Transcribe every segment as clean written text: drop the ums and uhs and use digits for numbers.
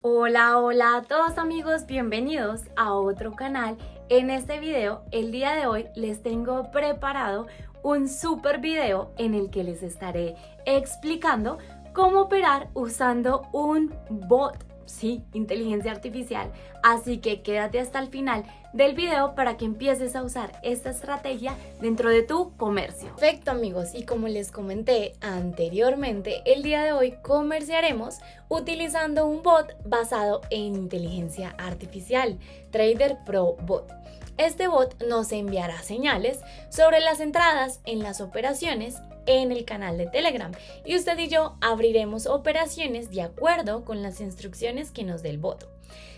Hola a todos amigos, bienvenidos a otro canal. En este video, el día de hoy les tengo preparado un super video en el que les estaré explicando cómo operar usando un bot, sí, inteligencia artificial. Así que quédate hasta el final del video para que empieces a usar esta estrategia dentro de tu comercio. Perfecto amigos, y como les comenté anteriormente, el día de hoy comerciaremos utilizando un bot basado en inteligencia artificial, Trader Pro Bot. Este bot nos enviará señales sobre las entradas en las operaciones en el canal de Telegram y usted y yo abriremos operaciones de acuerdo con las instrucciones que nos dé el bot.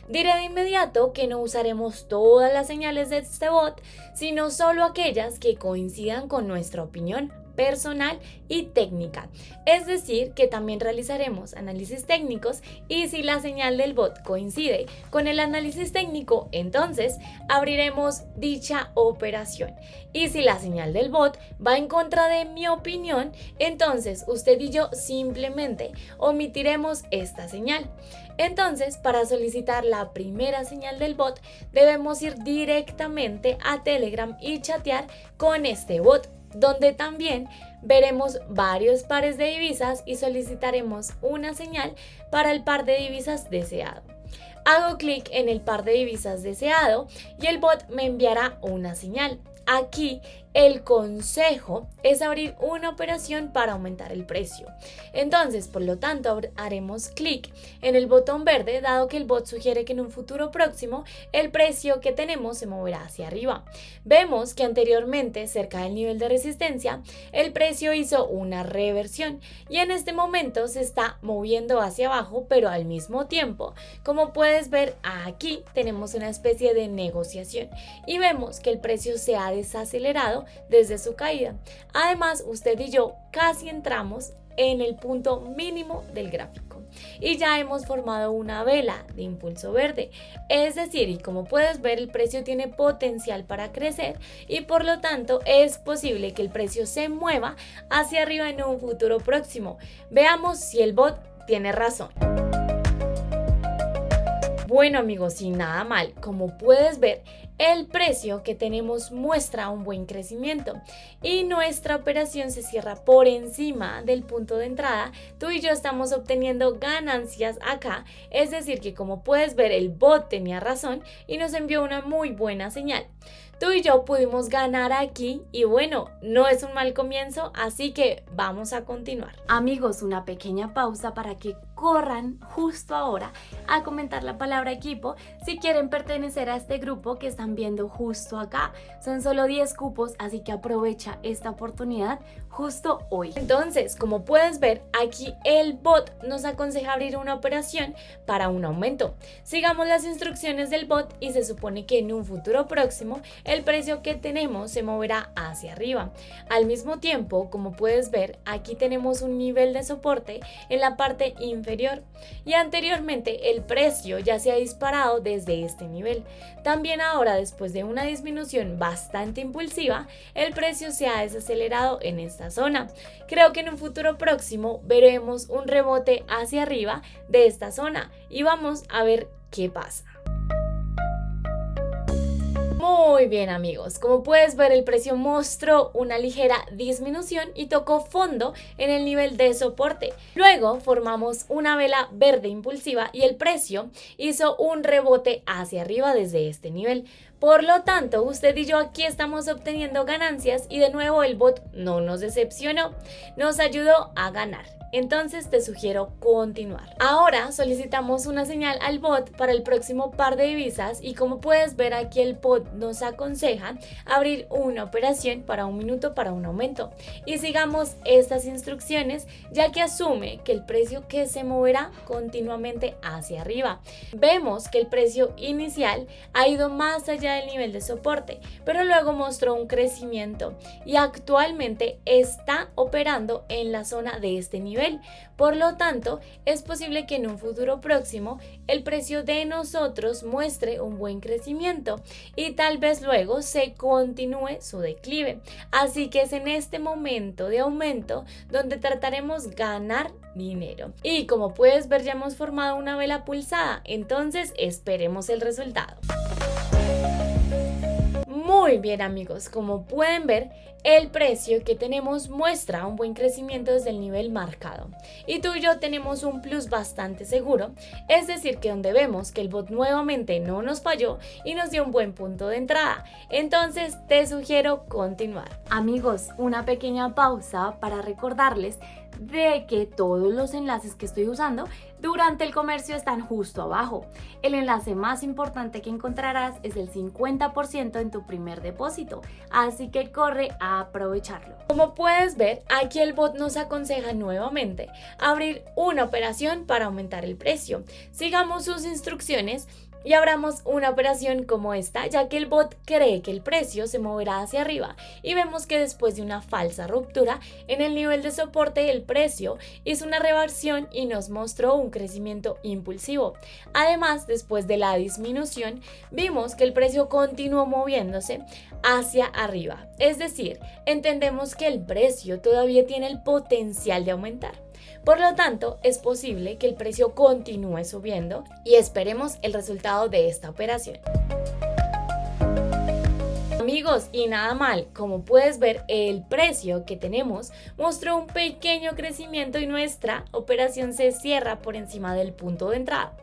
Diré de inmediato que no usaremos todas las señales de este bot, sino solo aquellas que coincidan con nuestra opinión personal y técnica, es decir, que también realizaremos análisis técnicos y si la señal del bot coincide con el análisis técnico, entonces abriremos dicha operación y si la señal del bot va en contra de mi opinión, entonces usted y yo simplemente omitiremos esta señal. Entonces, para solicitar la primera señal del bot, debemos ir directamente a Telegram y chatear con este bot, donde también veremos varios pares de divisas y solicitaremos una señal para el par de divisas deseado. Hago clic en el par de divisas deseado y el bot me enviará una señal. Aquí el consejo es abrir una operación para aumentar el precio. Entonces, por lo tanto, haremos clic en el botón verde, dado que el bot sugiere que en un futuro próximo el precio que tenemos se moverá hacia arriba. Vemos que anteriormente, cerca del nivel de resistencia, el precio hizo una reversión y en este momento se está moviendo hacia abajo, pero al mismo tiempo, como puedes ver aquí, tenemos una especie de negociación y vemos que el precio se ha desacelerado desde su caída. Además, usted y yo casi entramos en el punto mínimo del gráfico y ya hemos formado una vela de impulso verde, es decir, y como puedes ver, el precio tiene potencial para crecer y por lo tanto es posible que el precio se mueva hacia arriba en un futuro próximo. Veamos si el bot tiene razón. Bueno amigos, sin nada mal, como puedes ver, el precio que tenemos muestra un buen crecimiento y nuestra operación se cierra por encima del punto de entrada. Tú y yo estamos obteniendo ganancias acá, es decir que como puedes ver, el bot tenía razón y nos envió una muy buena señal. Tú y yo pudimos ganar aquí y bueno, no es un mal comienzo, así que vamos a continuar. Amigos, una pequeña pausa para que corran justo ahora a comentar la palabra equipo si quieren pertenecer a este grupo que están viendo justo acá. Son solo 10 cupos, así que aprovecha esta oportunidad justo hoy. Entonces, como puedes ver, aquí el bot nos aconseja abrir una operación para un aumento. Sigamos las instrucciones del bot y se supone que en un futuro próximo el precio que tenemos se moverá hacia arriba. Al mismo tiempo, como puedes ver, aquí tenemos un nivel de soporte en la parte inferior y anteriormente el precio ya se ha disparado desde este nivel. También ahora, después de una disminución bastante impulsiva, el precio se ha desacelerado en esta zona. Creo que en un futuro próximo veremos un rebote hacia arriba de esta zona y vamos a ver qué pasa. Muy bien amigos, como puedes ver, el precio mostró una ligera disminución y tocó fondo en el nivel de soporte. Luego formamos una vela verde impulsiva y el precio hizo un rebote hacia arriba desde este nivel. Por lo tanto, usted y yo aquí estamos obteniendo ganancias y de nuevo el bot no nos decepcionó, nos ayudó a ganar. Entonces te sugiero continuar. Ahora solicitamos una señal al bot para el próximo par de divisas y como puedes ver aquí el bot nos aconseja abrir una operación para un minuto para un aumento y sigamos estas instrucciones ya que asume que el precio que se moverá continuamente hacia arriba. Vemos que el precio inicial ha ido más allá del nivel de soporte, pero luego mostró un crecimiento y actualmente está operando en la zona de este nivel. Por lo tanto, es posible que en un futuro próximo el precio de nosotros muestre un buen crecimiento y tal vez luego se continúe su declive. Así que es en este momento de aumento donde trataremos ganar dinero. Y como puedes ver, ya hemos formado una vela pulsada, entonces esperemos el resultado. Muy bien amigos, como pueden ver, el precio que tenemos muestra un buen crecimiento desde el nivel marcado. Y tú y yo tenemos un plus bastante seguro, es decir que donde vemos que el bot nuevamente no nos falló y nos dio un buen punto de entrada. Entonces te sugiero continuar. Amigos, una pequeña pausa para recordarles de que todos los enlaces que estoy usando durante el comercio están justo abajo. El enlace más importante que encontrarás es el 50% en tu primer depósito, así que corre a aprovecharlo. Como puedes ver, aquí el bot nos aconseja nuevamente abrir una operación para aumentar el precio. Sigamos sus instrucciones y abramos una operación como esta, ya que el bot cree que el precio se moverá hacia arriba y vemos que después de una falsa ruptura en el nivel de soporte el precio hizo una reversión y nos mostró un crecimiento impulsivo. Además, después de la disminución vimos que el precio continuó moviéndose hacia arriba, es decir, entendemos que el precio todavía tiene el potencial de aumentar. Por lo tanto, es posible que el precio continúe subiendo y esperemos el resultado de esta operación. Amigos, y nada mal, como puedes ver, el precio que tenemos mostró un pequeño crecimiento y nuestra operación se cierra por encima del punto de entrada.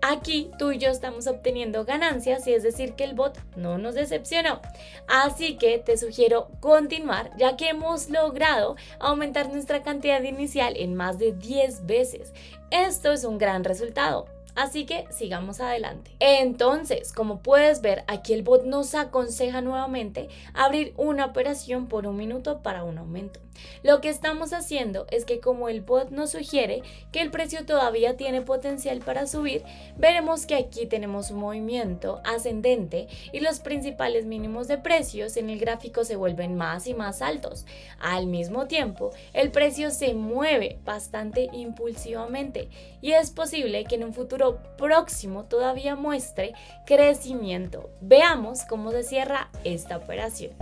Aquí tú y yo estamos obteniendo ganancias y es decir que el bot no nos decepcionó. Así que te sugiero continuar, ya que hemos logrado aumentar nuestra cantidad inicial en más de 10 veces. Esto es un gran resultado. Así que sigamos adelante. Entonces, como puedes ver, aquí el bot nos aconseja nuevamente abrir una operación por un minuto para un aumento. Lo que estamos haciendo es que como el bot nos sugiere que el precio todavía tiene potencial para subir, veremos que aquí tenemos un movimiento ascendente y los principales mínimos de precios en el gráfico se vuelven más y más altos. Al mismo tiempo, el precio se mueve bastante impulsivamente y es posible que en un futuro próximo todavía muestre crecimiento. Veamos cómo se cierra esta operación.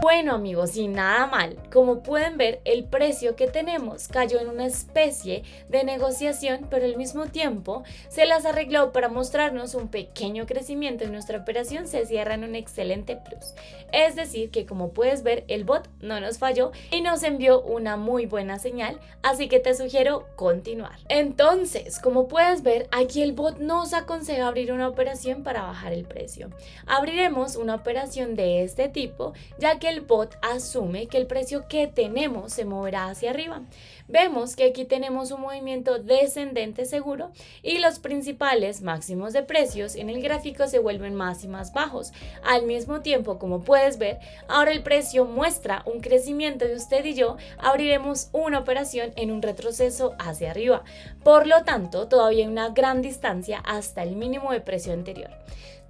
Bueno amigos, y nada mal, como pueden ver el precio que tenemos cayó en una especie de negociación, pero al mismo tiempo se las arregló para mostrarnos un pequeño crecimiento y nuestra operación se cierra en un excelente plus. Es decir que como puedes ver el bot no nos falló y nos envió una muy buena señal, así que te sugiero continuar. Entonces, como puedes ver aquí el bot nos aconseja abrir una operación para bajar el precio. Abriremos una operación de este tipo ya que el bot asume que el precio que tenemos se moverá hacia arriba. Vemos que aquí tenemos un movimiento descendente seguro y los principales máximos de precios en el gráfico se vuelven más y más bajos. Al mismo tiempo, como puedes ver, ahora el precio muestra un crecimiento y usted y yo abriremos una operación en un retroceso hacia arriba. Por lo tanto, todavía hay una gran distancia hasta el mínimo de precio anterior.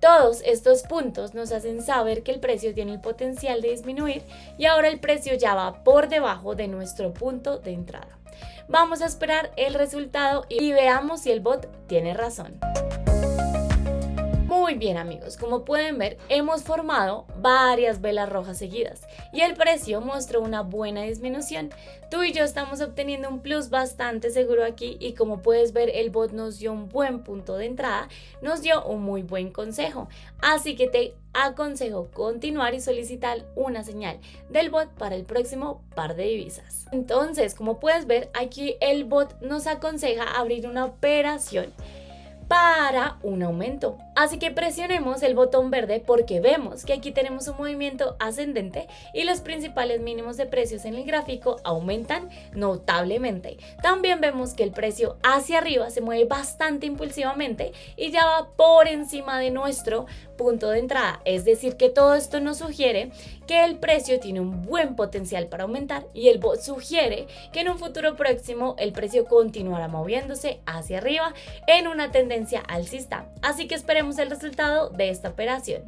Todos estos puntos nos hacen saber que el precio tiene el potencial de disminuir y ahora el precio ya va por debajo de nuestro punto de entrada. Vamos a esperar el resultado y veamos si el bot tiene razón. Muy bien amigos, como pueden ver hemos formado varias velas rojas seguidas y el precio mostró una buena disminución. Tú y yo estamos obteniendo un plus bastante seguro aquí y como puedes ver el bot nos dio un buen punto de entrada, nos dio un muy buen consejo, así que te aconsejo continuar y solicitar una señal del bot para el próximo par de divisas. Entonces, como puedes ver aquí el bot nos aconseja abrir una operación para un aumento. Así que presionemos el botón verde porque vemos que aquí tenemos un movimiento ascendente y los principales mínimos de precios en el gráfico aumentan notablemente. También vemos que el precio hacia arriba se mueve bastante impulsivamente y ya va por encima de nuestro punto de entrada. Es decir que todo esto nos sugiere que el precio tiene un buen potencial para aumentar y el bot sugiere que en un futuro próximo el precio continuará moviéndose hacia arriba en una tendencia alcista. Así que esperemos el resultado de esta operación.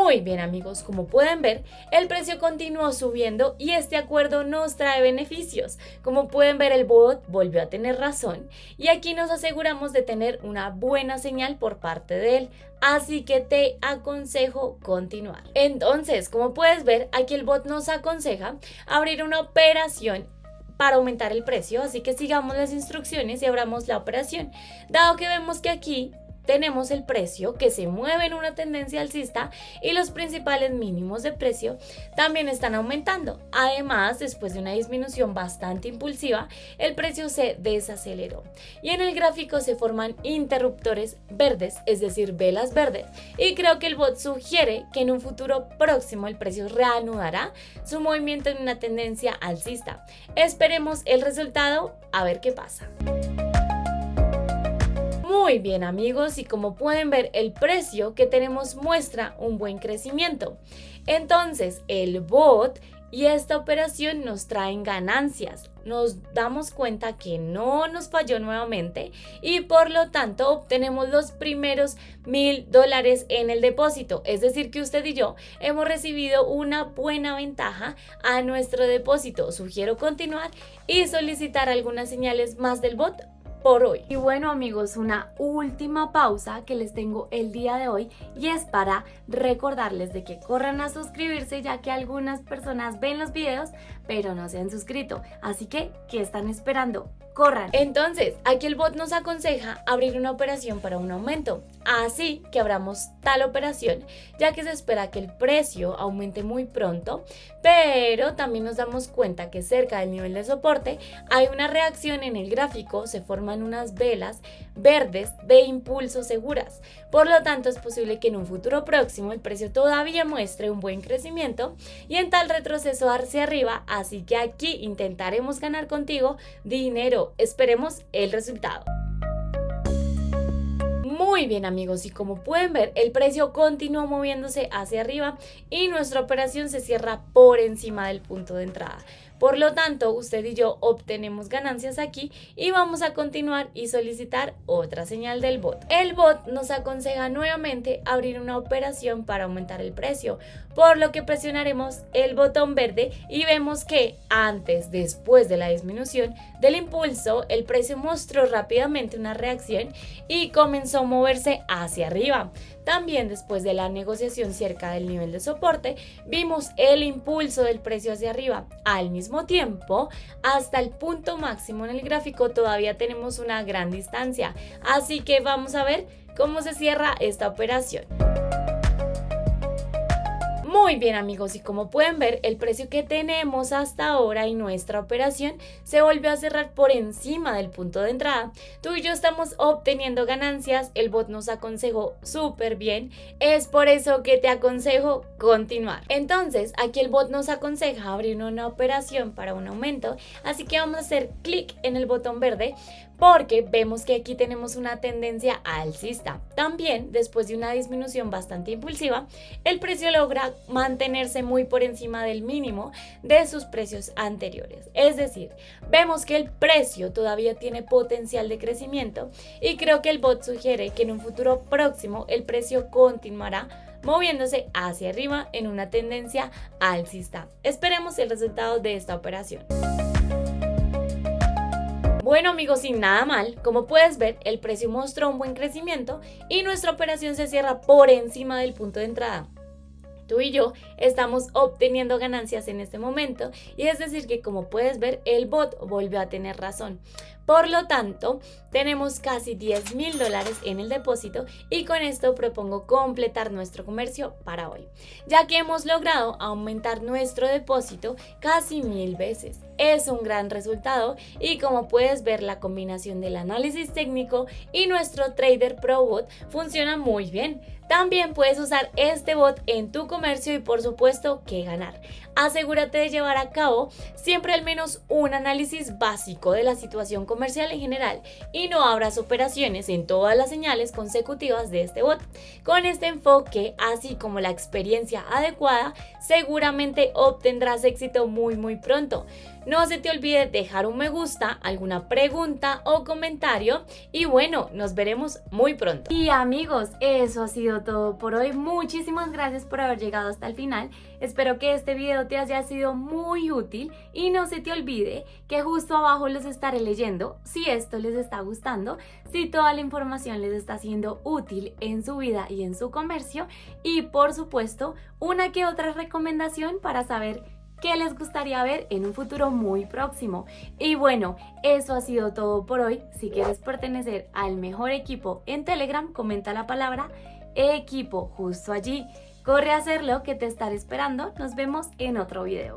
Muy bien amigos, como pueden ver, el precio continuó subiendo y este acuerdo nos trae beneficios. Como pueden ver, el bot volvió a tener razón y aquí nos aseguramos de tener una buena señal por parte de él. Así que te aconsejo continuar. Entonces, como puedes ver, aquí el bot nos aconseja abrir una operación para aumentar el precio, así que sigamos las instrucciones y abramos la operación. Dado que vemos que aquí tenemos el precio que se mueve en una tendencia alcista y los principales mínimos de precio también están aumentando. Además, después de una disminución bastante impulsiva, el precio se desaceleró y en el gráfico se forman interruptores verdes, es decir, velas verdes, y creo que el bot sugiere que en un futuro próximo el precio reanudará su movimiento en una tendencia alcista. Esperemos el resultado, a ver qué pasa. Muy bien amigos, y como pueden ver, el precio que tenemos muestra un buen crecimiento. Entonces el bot y esta operación nos traen ganancias. Nos damos cuenta que no nos falló nuevamente y por lo tanto obtenemos los primeros $1000 en el depósito. Es decir que usted y yo hemos recibido una buena ventaja a nuestro depósito. Sugiero continuar y solicitar algunas señales más del bot por hoy. Y bueno amigos, una última pausa que les tengo el día de hoy y es para recordarles de que corran a suscribirse, ya que algunas personas ven los videos pero no se han suscrito, así que ¿qué están esperando? Corran. Entonces, aquí el bot nos aconseja abrir una operación para un aumento, así que abramos tal operación, ya que se espera que el precio aumente muy pronto, pero también nos damos cuenta que cerca del nivel de soporte hay una reacción en el gráfico, se forman unas velas verdes de impulso seguras. Por lo tanto, es posible que en un futuro próximo el precio todavía muestre un buen crecimiento y en tal retroceso hacia arriba, así que aquí intentaremos ganar contigo dinero. Esperemos el resultado. Muy bien amigos, y como pueden ver, el precio continúa moviéndose hacia arriba y nuestra operación se cierra por encima del punto de entrada. Por lo tanto, usted y yo obtenemos ganancias aquí y vamos a continuar y solicitar otra señal del bot. El bot nos aconseja nuevamente abrir una operación para aumentar el precio, por lo que presionaremos el botón verde y vemos que después de la disminución del impulso, el precio mostró rápidamente una reacción y comenzó a moverse hacia arriba. También después de la negociación cerca del nivel de soporte, vimos el impulso del precio hacia arriba. Al mismo tiempo, hasta el punto máximo en el gráfico todavía tenemos una gran distancia, así que vamos a ver cómo se cierra esta operación. Muy bien amigos, y como pueden ver, el precio que tenemos hasta ahora y nuestra operación se volvió a cerrar por encima del punto de entrada. Tú y yo estamos obteniendo ganancias, el bot nos aconsejó súper bien, es por eso que te aconsejo continuar. Entonces aquí el bot nos aconseja abrir una operación para un aumento, así que vamos a hacer clic en el botón verde porque vemos que aquí tenemos una tendencia alcista. También, después de una disminución bastante impulsiva, el precio logra mantenerse muy por encima del mínimo de sus precios anteriores. Es decir, vemos que el precio todavía tiene potencial de crecimiento y creo que el bot sugiere que en un futuro próximo el precio continuará moviéndose hacia arriba en una tendencia alcista. Esperemos el resultado de esta operación. Bueno amigos, sin nada mal, como puedes ver, el precio mostró un buen crecimiento y nuestra operación se cierra por encima del punto de entrada. Tú y yo estamos obteniendo ganancias en este momento y es decir que, como puedes ver, el bot volvió a tener razón. Por lo tanto, tenemos casi $10,000 en el depósito y con esto propongo completar nuestro comercio para hoy, ya que hemos logrado aumentar nuestro depósito casi 1000 veces. Es un gran resultado y como puedes ver, la combinación del análisis técnico y nuestro Trader Pro Bot funciona muy bien. También puedes usar este bot en tu comercio y por supuesto que ganar. Asegúrate de llevar a cabo siempre al menos un análisis básico de la situación comercial en general y no abras operaciones en todas las señales consecutivas de este bot. Con este enfoque, así como la experiencia adecuada, seguramente obtendrás éxito muy pronto. No se te olvide dejar un me gusta, alguna pregunta o comentario y bueno, nos veremos muy pronto. Y amigos, eso ha sido todo por hoy. Muchísimas gracias por haber llegado hasta el final. Espero que este video te haya sido muy útil y no se te olvide que justo abajo los estaré leyendo si esto les está gustando, si toda la información les está siendo útil en su vida y en su comercio y por supuesto una que otra recomendación para saber qué les gustaría ver en un futuro muy próximo. Y bueno, eso ha sido todo por hoy. Si quieres pertenecer al mejor equipo en Telegram, comenta la palabra equipo justo allí. Corre a hacerlo que te estaré esperando. Nos vemos en otro video.